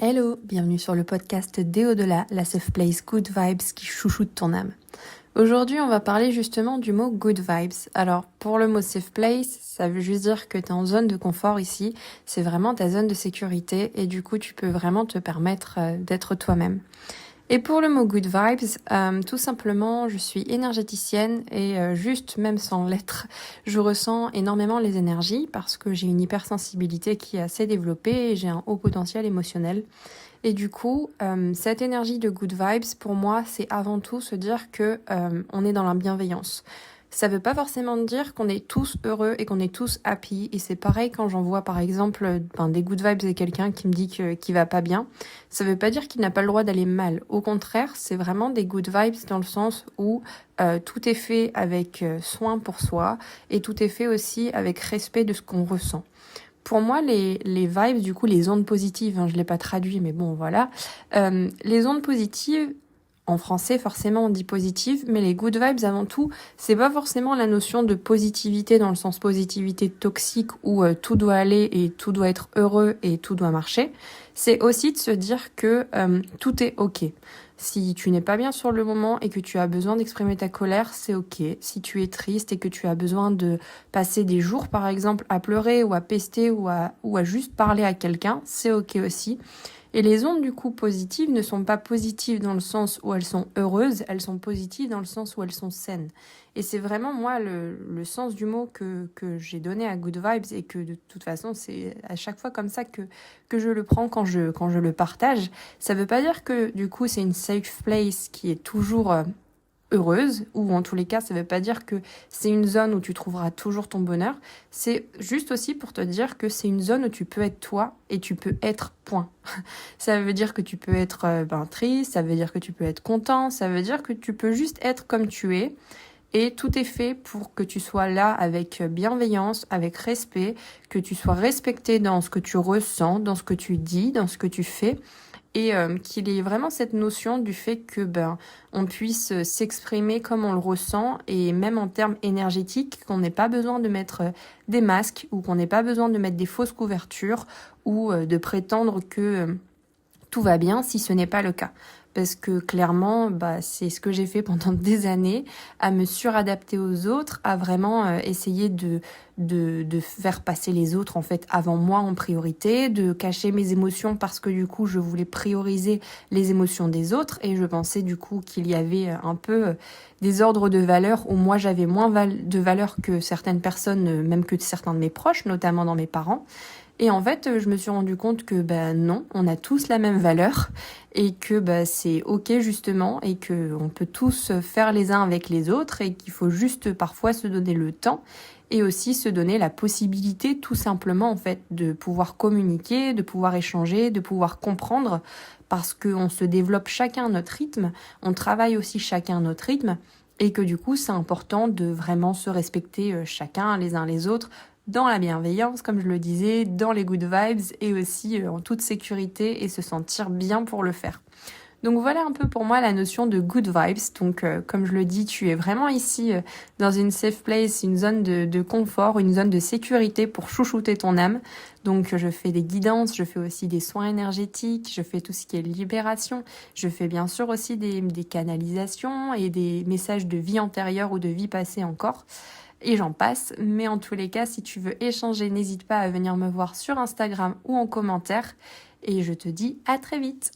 Hello, bienvenue sur le podcast Des Au-delà, la safe place good vibes qui chouchoute ton âme. Aujourd'hui, on va parler justement du mot good vibes. Alors, pour le mot safe place, ça veut juste dire que tu es en zone de confort ici. C'est vraiment ta zone de sécurité et du coup, tu peux vraiment te permettre d'être toi-même. Et pour le mot good vibes, tout simplement, je suis énergéticienne et juste même sans l'être, je ressens énormément les énergies parce que j'ai une hypersensibilité qui est assez développée et j'ai un haut potentiel émotionnel. Et du coup, cette énergie de good vibes, pour moi, c'est avant tout se dire que on est dans la bienveillance. Ça veut pas forcément dire qu'on est tous heureux et qu'on est tous happy. Et c'est pareil quand j'envoie par exemple des good vibes à quelqu'un qui me dit qu'il va pas bien. Ça veut pas dire qu'il n'a pas le droit d'aller mal. Au contraire, c'est vraiment des good vibes dans le sens où tout est fait avec soin pour soi et tout est fait aussi avec respect de ce qu'on ressent. Pour moi, les vibes, du coup, les ondes positives, je l'ai pas traduit, mais bon, voilà. Les ondes positives, en français, forcément, on dit positive, mais les good vibes, avant tout, c'est pas forcément la notion de positivité dans le sens positivité toxique où tout doit aller et tout doit être heureux et tout doit marcher. C'est aussi de se dire que tout est ok. Si tu n'es pas bien sur le moment et que tu as besoin d'exprimer ta colère, c'est ok. Si tu es triste et que tu as besoin de passer des jours, par exemple, à pleurer ou à pester ou à juste parler à quelqu'un, c'est ok aussi. Et les ondes du coup positives ne sont pas positives dans le sens où elles sont heureuses, elles sont positives dans le sens où elles sont saines. Et c'est vraiment moi le sens du mot que j'ai donné à Good Vibes et que de toute façon c'est à chaque fois comme ça que je le prends quand je le partage. Ça veut pas dire que du coup c'est une safe place qui est toujours heureuse, ou en tous les cas, ça veut pas dire que c'est une zone où tu trouveras toujours ton bonheur. C'est juste aussi pour te dire que c'est une zone où tu peux être toi et tu peux être point. Ça veut dire que tu peux être triste, ça veut dire que tu peux être content, ça veut dire que tu peux juste être comme tu es. Et tout est fait pour que tu sois là avec bienveillance, avec respect, que tu sois respecté dans ce que tu ressens, dans ce que tu dis, dans ce que tu fais. Et qu'il y ait vraiment cette notion du fait que on puisse s'exprimer comme on le ressent et même en termes énergétiques, qu'on n'ait pas besoin de mettre des masques ou qu'on n'ait pas besoin de mettre des fausses couvertures ou de prétendre que tout va bien si ce n'est pas le cas. Parce que clairement, c'est ce que j'ai fait pendant des années, à me suradapter aux autres, à vraiment essayer de faire passer les autres en fait avant moi en priorité, de cacher mes émotions parce que du coup je voulais prioriser les émotions des autres et je pensais du coup qu'il y avait un peu des ordres de valeur où moi j'avais moins de valeur que certaines personnes, même que certains de mes proches, notamment dans mes parents. Et en fait, je me suis rendu compte que non, on a tous la même valeur et que c'est ok justement et que on peut tous faire les uns avec les autres et qu'il faut juste parfois se donner le temps et aussi se donner la possibilité tout simplement en fait de pouvoir communiquer, de pouvoir échanger, de pouvoir comprendre parce qu'on se développe chacun à notre rythme, on travaille aussi chacun à notre rythme et que du coup c'est important de vraiment se respecter chacun les uns les autres dans la bienveillance, comme je le disais, dans les good vibes et aussi en toute sécurité et se sentir bien pour le faire. Donc voilà un peu pour moi la notion de good vibes. Donc comme je le dis, tu es vraiment ici dans une safe place, une zone de confort, une zone de sécurité pour chouchouter ton âme. Donc je fais des guidances, je fais aussi des soins énergétiques, je fais tout ce qui est libération. Je fais bien sûr aussi des canalisations et des messages de vie antérieure ou de vie passée encore. Et j'en passe, mais en tous les cas, si tu veux échanger, n'hésite pas à venir me voir sur Instagram ou en commentaire. Et je te dis à très vite.